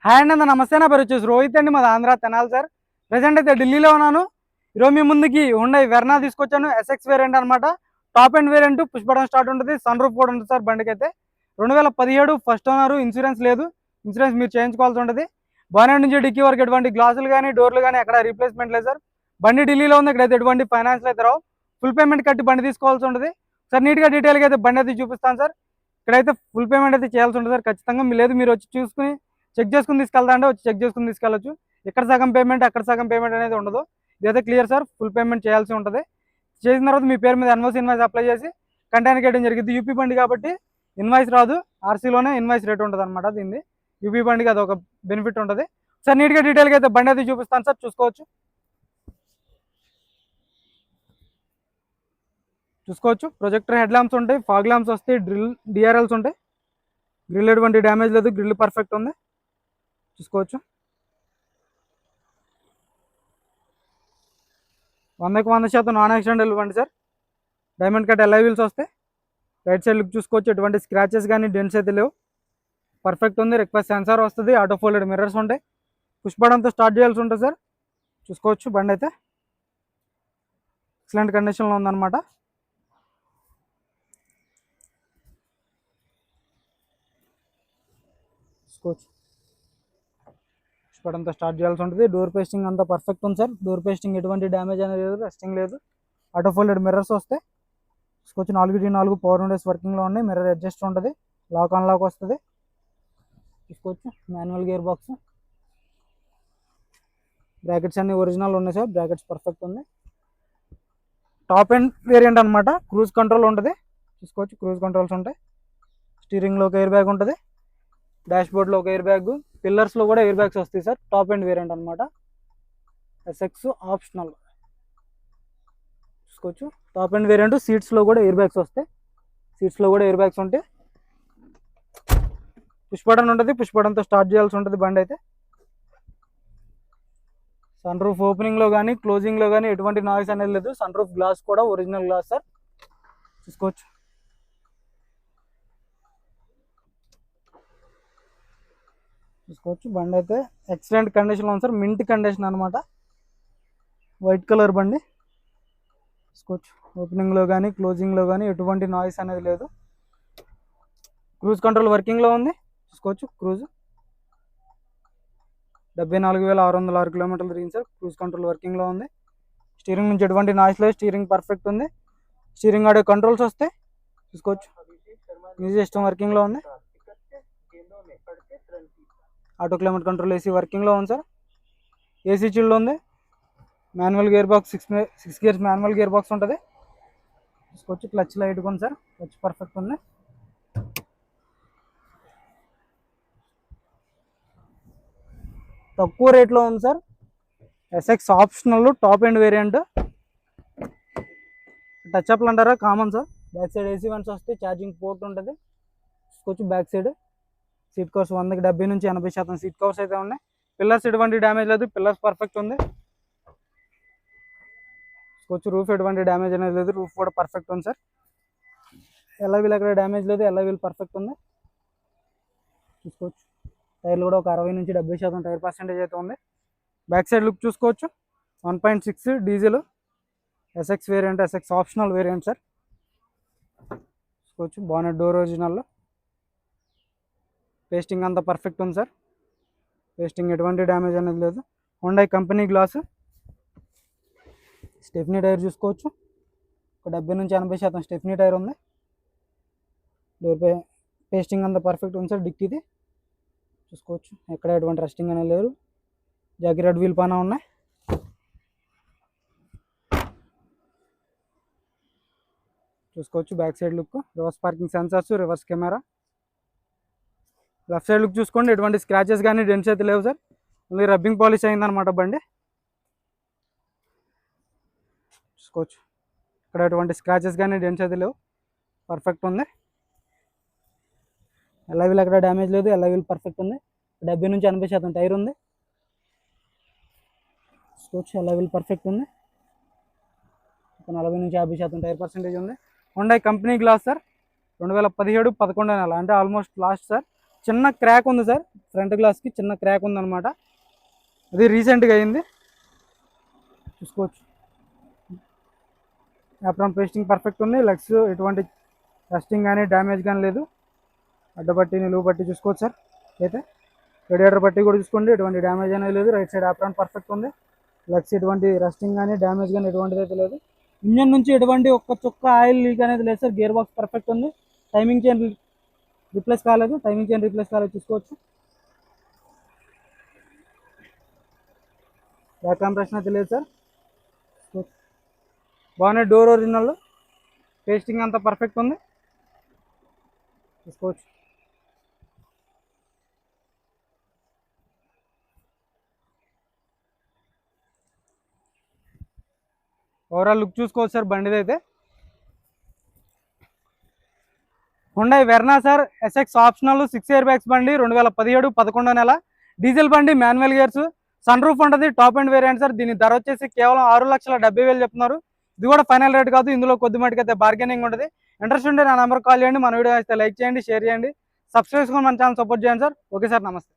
Hi అండి, నమస్తే. నా పేరు వచ్చేసి రోహిత్ అండి, మాది ఆంధ్ర తెనాలి సార్. ప్రెసెంట్ అయితే ఢిల్లీలో ఉన్నాను. ఈరోజు మీ ముందుకి హుండై వెర్నా తీసుకొచ్చాను. ఎస్ఎక్స్ వేరియంట్ అనమాట. Top end variant, push button start ఉంటుంది, సన్ రూఫ్ కూడా ఉంటుంది సార్. బండికి అయితే 2017 ఫస్ట్ ఓనర్, ఇన్సూరెన్స్ లేదు. ఇన్సూరెన్స్ మీరు చేయించుకోవాల్సి ఉంటుంది. బానెట్ నుంచి డిక్కీ వరకు ఎటువంటి గ్లాసులు కానీ డోర్లు కానీ ఎక్కడ రీప్లేస్మెంట్ లేదు సార్. బండి ఢిల్లీలో ఉంది. ఇక్కడైతే ఎటువంటి ఫైనాన్స్ అయితే రావు. ఫుల్ పేమెంట్ కట్టి బండి తీసుకోవాల్సి ఉంటుంది సార్. నీట్గా డీటెయిల్గా అయితే బండి అయితే చూపిస్తాను సార్. ఇక్కడైతే ఫుల్ పేమెంట్ అయితే చేయాల్సి ఉంటుంది సార్ ఖచ్చితంగా. లేదు మీరు వచ్చి చూసుకుని చెక్ చేసుకుని తీసుకెళ్తా అంటే వచ్చి చెక్ చేసుకుని తీసుకెళ్ళచ్చు. ఇక్కడ సగం పేమెంట్ అక్కడ సగం పేమెంట్ అనేది ఉండదు. ఇదైతే క్లియర్ సార్. ఫుల్ పేమెంట్ చేయాల్సి ఉంటుంది. చేసిన తర్వాత మీ పేరు మీద ఇన్వాయిస్ అప్లై చేసి కంటైనర్ చేయడం జరిగింది. యూపీ బండి కాబట్టి ఇన్వాయిస్ రాదు, ఆర్సీలోనే ఇన్వాయిస్ రేట్ ఉంటుంది అనమాట. దీన్ని యూపీ బండికి అది ఒక బెనిఫిట్ ఉంటుంది సార్. నీట్గా డీటెయిల్గా అయితే బండి అయితే చూపిస్తాను సార్, చూసుకోవచ్చు. ప్రొజెక్టర్ హెడ్ ల్యాంప్స్ ఉంటాయి, ఫాగ్ ల్యాంప్స్ వస్తాయి, డిఆర్ఎల్స్ ఉంటాయి. గ్రిల్ ఎటువంటి డ్యామేజ్ లేదు, గ్రిల్ పర్ఫెక్ట్ ఉంది, చూసుకోవచ్చు. 100% నాన్ యాక్సిడెంటల్ బండి sir. Diamond cut alloy wheels వస్తాయి. రైట్ సైడ్ లుక్ చూసుకోవచ్చు. ఎటువంటి స్క్రాచెస్ కానీ డెంట్స్ అయితే లేవు, పర్ఫెక్ట్ ఉంది. రిక్వెస్ట్ సెన్సార్ వస్తుంది, ఆటో ఫోల్డెడ్ మిర్రర్స్ ఉంటాయి. పుష్ బటన్తో స్టార్ట్ చేయాల్సి ఉంటుంది సార్. చూసుకోవచ్చు. బండి అయితే ఎక్సలెంట్ కండిషన్లో ఉందన్నమాట. చూసుకోవచ్చు. పుష్ బటన్తో స్టార్ట్ చేయాల్సి ఉంటుంది. డోర్ పేస్టింగ్ అంతా పర్ఫెక్ట్ ఉంది సార్. డోర్ పేస్టింగ్ ఎటువంటి డ్యామేజ్ అనేది లేదు, రెస్టింగ్ లేదు. ఆటో ఫోల్డెడ్ మిర్రర్స్ వస్తాయి. చూసుకోవచ్చు. 4x4 పవర్ విండోస్ వర్కింగ్లో ఉన్నాయి. మిర్రర్ అడ్జస్ట్ ఉంటుంది, లాక్ అన్లాక్ వస్తుంది. చూసుకోవచ్చు. మాన్యువల్ గేర్ బాక్స్, బ్రాకెట్స్ అన్ని ఒరిజినల్ ఉన్నాయి సార్. బ్రాకెట్స్ పర్ఫెక్ట్ ఉంది. టాప్ అండ్ వేరియంట్ అనమాట. క్రూజ్ కంట్రోల్ ఉంటుంది. చూసుకోవచ్చు. క్రూజ్ కంట్రోల్స్ ఉంటాయి. స్టీరింగ్లో ఒక ఎయిర్ బ్యాగ్ ఉంటుంది. డాష్ బోర్డ్లో ఒక ఎయిర్ బ్యాగ్, పిల్లర్స్లో కూడా ఎయిర్ బ్యాగ్స్ వస్తాయి సార్. టాప్ అండ్ వేరియంట్ అనమాట. SX optional. చూసుకోవచ్చు. Top end variant. సీట్స్లో కూడా ఎయిర్ బ్యాగ్స్ వస్తాయి. సీట్స్లో కూడా ఎయిర్ బ్యాగ్స్ ఉంటాయి. పుష్ బటన్ ఉంటుంది. పుష్ బటన్తో స్టార్ట్ చేయాల్సి ఉంటుంది బండి అయితే. సన్ రూఫ్ ఓపెనింగ్లో కానీ క్లోజింగ్లో కానీ ఎటువంటి నాయిస్ అనేది లేదు. సన్ రూఫ్ గ్లాస్ కూడా ఒరిజినల్ గ్లాస్ సార్. చూసుకోవచ్చు. బండి అయితే ఎక్సలెంట్ కండిషన్లో ఉంది సార్. మింట్ కండిషన్ అనమాట. వైట్ కలర్ బండి. చూసుకోవచ్చు. ఓపెనింగ్లో కానీ క్లోజింగ్లో కానీ ఎటువంటి నాయిస్ అనేది లేదు. క్రూజ్ కంట్రోల్ వర్కింగ్లో ఉంది. చూసుకోవచ్చు. క్రూజ్ 74,606 కిలోమీటర్లు తిరిగింది సార్. క్రూజ్ కంట్రోల్ వర్కింగ్లో ఉంది. స్టీరింగ్ నుంచి ఎటువంటి నాయిస్ లేదు. స్టీరింగ్ పర్ఫెక్ట్ ఉంది. స్టీరింగ్ ఆడియో కంట్రోల్స్ వస్తాయి. చూసుకోవచ్చు. మ్యూజిక్ సిస్టమ్ వర్కింగ్లో ఉంది. ఆటో క్లైమేట్ కంట్రోల్ ఏసీ వర్కింగ్లో ఉంది సార్. ఏసీ చిల్డ్ ఉంది. Manual gearbox, 6 gears manual gearbox ఉంటుంది. చూసుకోవచ్చు. క్లచ్ లైట్ ఉంది సార్. క్లచ్ పర్ఫెక్ట్ ఉంది. తక్కువ రేట్లో ఉంది sir. SX optional top end variant. Touch అప్లు అంటారా, common sir. Back side AC vents వస్తాయి. ఛార్జింగ్ పోర్ట్ ఉంటుంది. చూసుకోవచ్చు. బ్యాక్ సైడ్ సీట్ కవర్స్ 100కి 70 నుంచి 80% సీట్ కవర్స్ అయితే ఉన్నాయి. పిల్లర్స్ ఎటువంటి డ్యామేజ్ లేదు. పిల్లర్స్ పర్ఫెక్ట్ ఉంది. చూసుకోవచ్చు. రూఫ్ ఎటువంటి డ్యామేజ్ అనేది లేదు. రూఫ్ కూడా పర్ఫెక్ట్ ఉంది సార్. ఎలా వీల్ ఎక్కడ డ్యామేజ్ లేదు. ఎలా వీల్ పర్ఫెక్ట్ ఉంది. చూసుకోవచ్చు. టైర్లు కూడా ఒక 60 నుంచి 70% టైర్ పర్సెంటేజ్ అయితే ఉంది. బ్యాక్ సైడ్ లుక్ చూసుకోవచ్చు. 1.6 diesel SX variant, SX optional variant sir. చూసుకోవచ్చు. బానెట్ డోర్ ఒరిజినల్లో. పేస్టింగ్ అంతా పర్ఫెక్ట్ ఉంది సార్. పేస్టింగ్ ఎటువంటి డ్యామేజ్ అనేది లేదు. Hyundai company glass. Stepney tyre చూసుకోవచ్చు. ఒక 70 నుంచి 80% స్టెఫ్నీ టైర్ ఉంది. డోర్ పేస్టింగ్ అంతా పర్ఫెక్ట్ ఉంది సార్. డిక్కీది చూసుకోవచ్చు. ఎక్కడ ఎటువంటి రెస్టింగ్ అనేది లేదు. జాకీ రెడ్ వీల్ పానా ఉన్నాయి. చూసుకోవచ్చు. Back side look, reverse parking sensors, reverse camera. Left side look చూసుకోండి. ఎటువంటి స్క్రాచెస్ కానీ డెంట్స్ అయితే లేవు సార్. ఓన్లీ రబ్బింగ్ పాలిష్ అయిందనమాట బండి. చూసుకోవచ్చు. ఇక్కడ ఎటువంటి స్క్రాచెస్ కానీ డెంట్స్ అయితే లేవు, పర్ఫెక్ట్ ఉంది. ఎలా వీల్ ఎక్కడ డ్యామేజ్ లేదు. ఎలా వీల్ పర్ఫెక్ట్ ఉంది. 70 నుంచి 80% టైర్ ఉంది. చూసుకోవచ్చు. ఎలా వీల్ పర్ఫెక్ట్ ఉంది. ఒక 40 నుంచి 50% టైర్ పర్సెంటేజ్ ఉంది. Hyundai company glass sir. 2017 11 నెల అంటే ఆల్మోస్ట్ లాస్ట్ సార్. చిన్న క్రాక్ ఉంది సార్, ఫ్రంట్ గ్లాస్కి చిన్న క్రాక్ ఉందన్నమాట. అది రీసెంట్గా అయింది, చూసుకోవచ్చు. యాప్రాన్ పేస్టింగ్ పర్ఫెక్ట్ ఉంది. లెగ్స్ ఎటువంటి రస్టింగ్ కానీ డ్యామేజ్ కానీ లేదు. అడ్డపట్టి నిలువు పట్టి చూసుకోవచ్చు సార్. అయితే రేడియేటర్ పట్టి కూడా చూసుకోండి, ఎటువంటి డ్యామేజ్ అనేది లేదు. రైట్ సైడ్ యాప్రాన్ పర్ఫెక్ట్ ఉంది. లెగ్స్ ఎటువంటి రస్టింగ్ కానీ డ్యామేజ్ కానీ ఎటువంటిది అయితే లేదు. ఇంజన్ నుంచి ఎటువంటి ఒక్క చుక్క ఆయిల్ లీక్ అనేది లేదు సార్. గేర్ బాక్స్ పర్ఫెక్ట్ ఉంది. టైమింగ్ చైన్ రీప్లేస్ కాలేదు, చూసుకోవచ్చు. బ్యాక్ కంప్రెషన్ అయితే లేదు సార్. బాగానే డోర్ ఒరిజినల్, పేస్టింగ్ అంతా పర్ఫెక్ట్ ఉంది, చూసుకోవచ్చు. ఓవరాల్ లుక్ చూసుకోవచ్చు సార్ బండిది అయితే. Hyundai Verna sir, SX optional 6 air bags బండి, 2017 11వ నెల, డీజిల్ బండి, మాన్యువల్ గేర్స్, సన్ రూఫ్ ఉంటుంది, టాప్ అండ్ వేరియంట్ సార్. దీని ధర వచ్చేసి కేవలం 6,70,000 చెప్తున్నారు. ఇది కూడా ఫైనల్ రేట్ కాదు, ఇందులో కొద్ది మటుకు అయితే బార్గెనింగ్ ఉంటుంది. ఇంట్రెస్ట్ ఉంటే నా నెంబర్ కాల్ చేయండి. మన వీడియో అయితే లైక్ చేయండి, షేర్ చేయండి, సబ్స్క్రైబ్ చేసుకొని మన ఛానల్ సపోర్ట్ చేయండి సార్. ఓకే సార్, నమస్తే.